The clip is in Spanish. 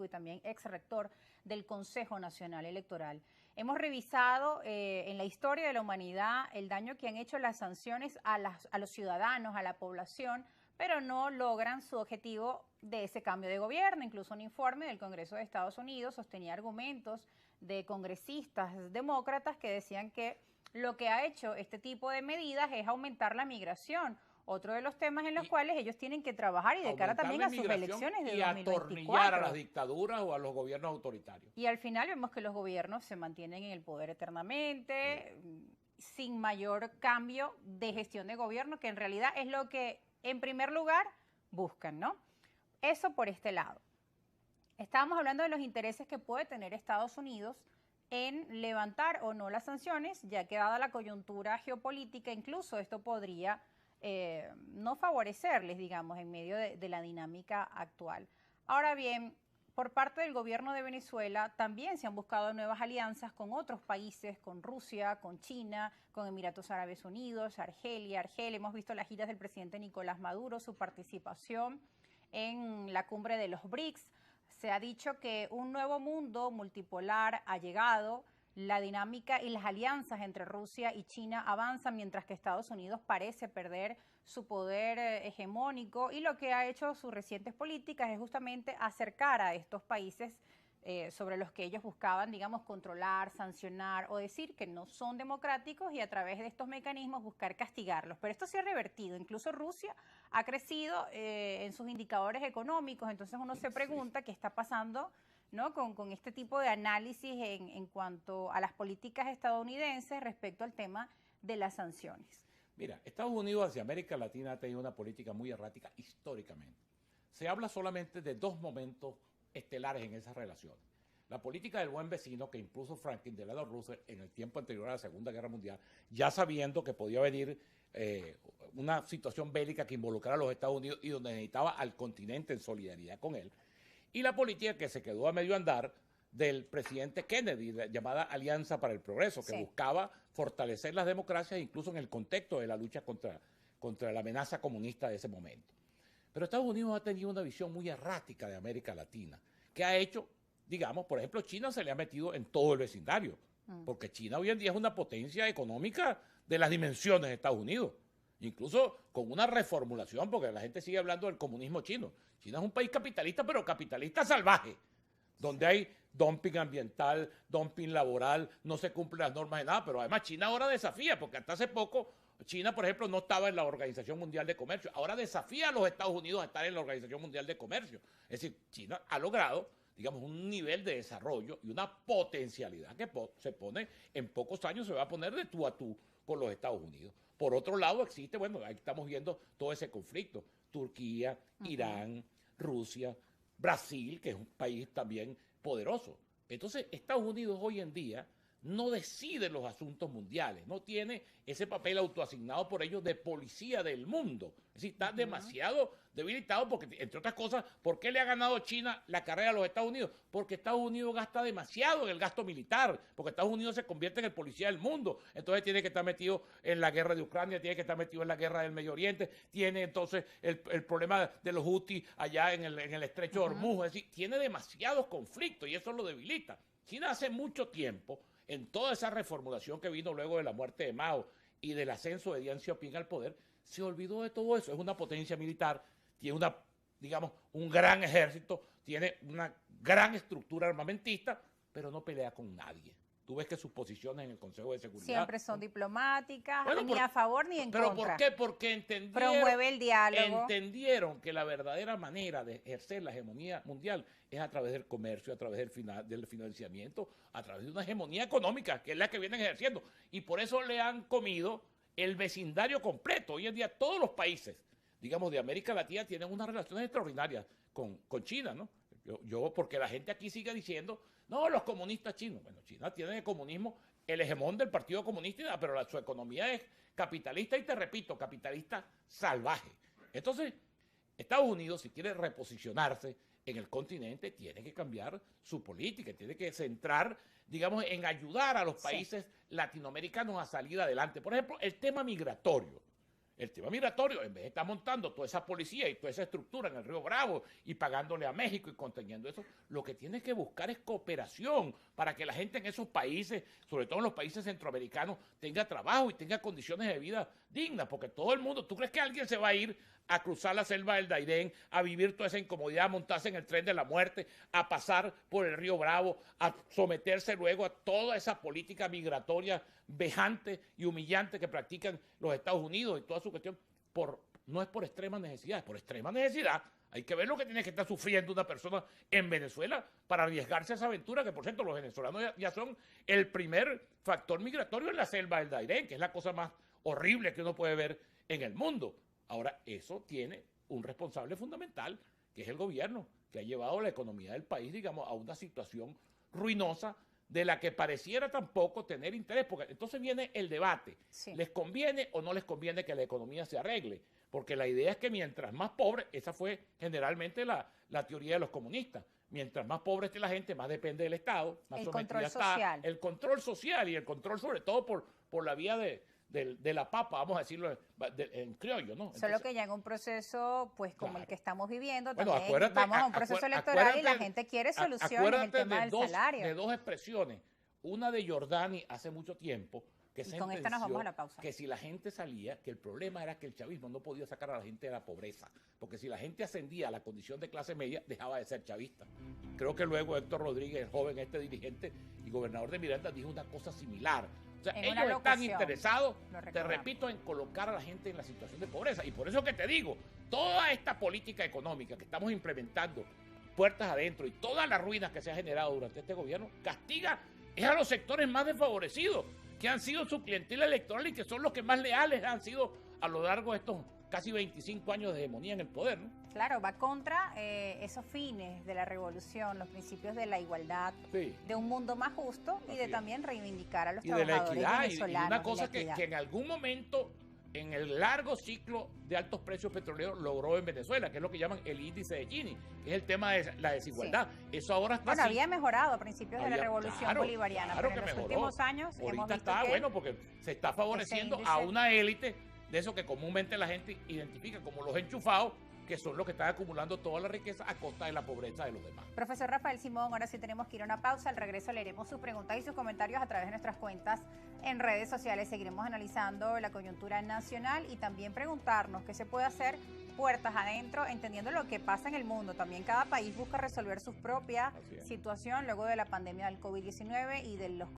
político y también ex rector del Consejo Nacional Electoral. Hemos revisado en la historia de la humanidad el daño que han hecho las sanciones a los ciudadanos, a la población, pero no logran su objetivo de ese cambio de gobierno. Incluso un informe del Congreso de Estados Unidos sostenía argumentos de congresistas demócratas que decían que lo que ha hecho este tipo de medidas es aumentar la migración. Otro de los temas en los cuales ellos tienen que trabajar y de cara también a sus elecciones de 2024. Atornillar a las dictaduras o a los gobiernos autoritarios. Y al final vemos que los gobiernos se mantienen en el poder eternamente, sin mayor cambio de gestión de gobierno, que en realidad es lo que en primer lugar buscan, ¿no? Eso por este lado. Estábamos hablando de los intereses que puede tener Estados Unidos en levantar o no las sanciones, ya que dada la coyuntura geopolítica, incluso esto podría no favorecerles, digamos, en medio de la dinámica actual. Ahora bien, por parte del gobierno de Venezuela también se han buscado nuevas alianzas con otros países, con Rusia, con China, con Emiratos Árabes Unidos, Argelia. Hemos visto las giras del presidente Nicolás Maduro, su participación en la cumbre de los BRICS. Se ha dicho que un nuevo mundo multipolar ha llegado, la dinámica y las alianzas entre Rusia y China avanzan mientras que Estados Unidos parece perder su poder hegemónico, y lo que ha hecho sus recientes políticas es justamente acercar a estos países sobre los que ellos buscaban, digamos, controlar, sancionar o decir que no son democráticos, y a través de estos mecanismos buscar castigarlos. Pero esto se ha revertido. Incluso Rusia ha crecido en sus indicadores económicos. Entonces uno se pregunta qué está pasando, ¿no?, con este tipo de análisis en cuanto a las políticas estadounidenses respecto al tema de las sanciones. Mira, Estados Unidos hacia América Latina ha tenido una política muy errática históricamente. Se habla solamente de dos momentos estelares en esas relaciones. La política del buen vecino que impuso Franklin Delano Roosevelt en el tiempo anterior a la Segunda Guerra Mundial, ya sabiendo que podía venir una situación bélica que involucrara a los Estados Unidos y donde necesitaba al continente en solidaridad con él. Y la política que se quedó a medio andar del presidente Kennedy, llamada Alianza para el Progreso, que buscaba fortalecer las democracias incluso en el contexto de la lucha contra la amenaza comunista de ese momento. Pero Estados Unidos ha tenido una visión muy errática de América Latina, que ha hecho, digamos, por ejemplo, China se le ha metido en todo el vecindario, porque China hoy en día es una potencia económica de las dimensiones de Estados Unidos, incluso con una reformulación, porque la gente sigue hablando del comunismo chino. China es un país capitalista, pero capitalista salvaje, donde hay dumping ambiental, dumping laboral, no se cumplen las normas de nada, pero además China ahora desafía, porque hasta hace poco China, por ejemplo, no estaba en la Organización Mundial de Comercio. Ahora desafía a los Estados Unidos a estar en la Organización Mundial de Comercio. Es decir, China ha logrado, digamos, un nivel de desarrollo y una potencialidad que se pone en pocos años, se va a poner de tú a tú con los Estados Unidos. Por otro lado, existe, bueno, ahí estamos viendo todo ese conflicto. Turquía, Irán, Rusia, Brasil, que es un país también poderoso. Entonces, Estados Unidos hoy en día no decide los asuntos mundiales, no tiene ese papel autoasignado por ellos de policía del mundo. Es decir, está demasiado debilitado porque, entre otras cosas, ¿por qué le ha ganado China la carrera a los Estados Unidos? Porque Estados Unidos gasta demasiado en el gasto militar, porque Estados Unidos se convierte en el policía del mundo, entonces tiene que estar metido en la guerra de Ucrania, tiene que estar metido en la guerra del Medio Oriente, tiene entonces el problema de los Houthis allá en el estrecho de Hormuz, es decir, tiene demasiados conflictos y eso lo debilita. China hace mucho tiempo, en toda esa reformulación que vino luego de la muerte de Mao y del ascenso de Deng Xiaoping al poder, se olvidó de todo eso. Es una potencia militar, tiene un gran ejército, tiene una gran estructura armamentista, pero no pelea con nadie. Tú ves que sus posiciones en el Consejo de Seguridad siempre son diplomáticas, ni a favor ni en contra. ¿Pero por qué? Porque promueve el diálogo. Entendieron que la verdadera manera de ejercer la hegemonía mundial es a través del comercio, a través del financiamiento, a través de una hegemonía económica, que es la que vienen ejerciendo. Y por eso le han comido el vecindario completo. Hoy en día todos los países, digamos, de América Latina tienen unas relaciones extraordinarias con China, ¿no? Porque la gente aquí sigue diciendo, no, los comunistas chinos. Bueno, China tiene el comunismo, el hegemón del Partido Comunista, pero su economía es capitalista y, te repito, capitalista salvaje. Entonces, Estados Unidos, si quiere reposicionarse en el continente, tiene que cambiar su política, tiene que centrar, digamos, en ayudar a los países latinoamericanos a salir adelante. Por ejemplo, el tema migratorio. El tema migratorio, en vez de estar montando toda esa policía y toda esa estructura en el Río Bravo y pagándole a México y conteniendo eso, lo que tiene que buscar es cooperación para que la gente en esos países, sobre todo en los países centroamericanos, tenga trabajo y tenga condiciones de vida dignas, porque todo el mundo, ¿tú crees que alguien se va a ir a cruzar la selva del Dairén, a vivir toda esa incomodidad, a montarse en el tren de la muerte, a pasar por el Río Bravo, a someterse luego a toda esa política migratoria vejante y humillante que practican los Estados Unidos y toda su cuestión? No es por extrema necesidad, es por extrema necesidad. Hay que ver lo que tiene que estar sufriendo una persona en Venezuela para arriesgarse a esa aventura, que por cierto los venezolanos ya son el primer factor migratorio en la selva del Dairén, que es la cosa más horrible que uno puede ver en el mundo. Ahora, eso tiene un responsable fundamental, que es el gobierno, que ha llevado la economía del país, digamos, a una situación ruinosa de la que pareciera tampoco tener interés, porque entonces viene el debate. Sí. ¿Les conviene o no les conviene que la economía se arregle? Porque la idea es que mientras más pobre, esa fue generalmente la teoría de los comunistas, mientras más pobre esté la gente, más depende del Estado, más sometida está. El control social y el control sobre todo por la vía de la papa, vamos a decirlo en criollo, ¿no? Solo que ya en un proceso, pues como el que estamos viviendo, también vamos a un proceso electoral y la gente quiere soluciones, el tema del salario. De dos expresiones, una de Giordani hace mucho tiempo, que y con esta nos vamos a la pausa. Que si la gente salía, que el problema era que el chavismo no podía sacar a la gente de la pobreza, porque si la gente ascendía a la condición de clase media, dejaba de ser chavista. Creo que luego Héctor Rodríguez, el joven dirigente y gobernador de Miranda, dijo una cosa similar. O sea, ellos están interesados, te repito, en colocar a la gente en la situación de pobreza. Y por eso que te digo, toda esta política económica que estamos implementando puertas adentro y todas las ruinas que se ha generado durante este gobierno, castiga a los sectores más desfavorecidos, que han sido su clientela electoral y que son los que más leales han sido a lo largo de estos casi 25 años de hegemonía en el poder, ¿no? Claro, va contra esos fines de la revolución, los principios de la igualdad, sí, de un mundo más justo y de también reivindicar a los trabajadores venezolanos. Y una cosa que en algún momento, en el largo ciclo de altos precios petroleros, logró en Venezuela, que es lo que llaman el índice de Gini, que es el tema de la desigualdad. Sí. Eso ahora está así. Había mejorado a principios de la revolución bolivariana, claro, pero en los últimos años hemos visto está bueno porque se está favoreciendo a una élite de eso que comúnmente la gente identifica como los enchufados, que son los que están acumulando toda la riqueza a costa de la pobreza de los demás. Profesor Rafael Simón, ahora sí tenemos que ir a una pausa. Al regreso leeremos sus preguntas y sus comentarios a través de nuestras cuentas en redes sociales. Seguiremos analizando la coyuntura nacional y también preguntarnos qué se puede hacer puertas adentro, entendiendo lo que pasa en el mundo. También cada país busca resolver su propia situación luego de la pandemia del COVID-19 y de los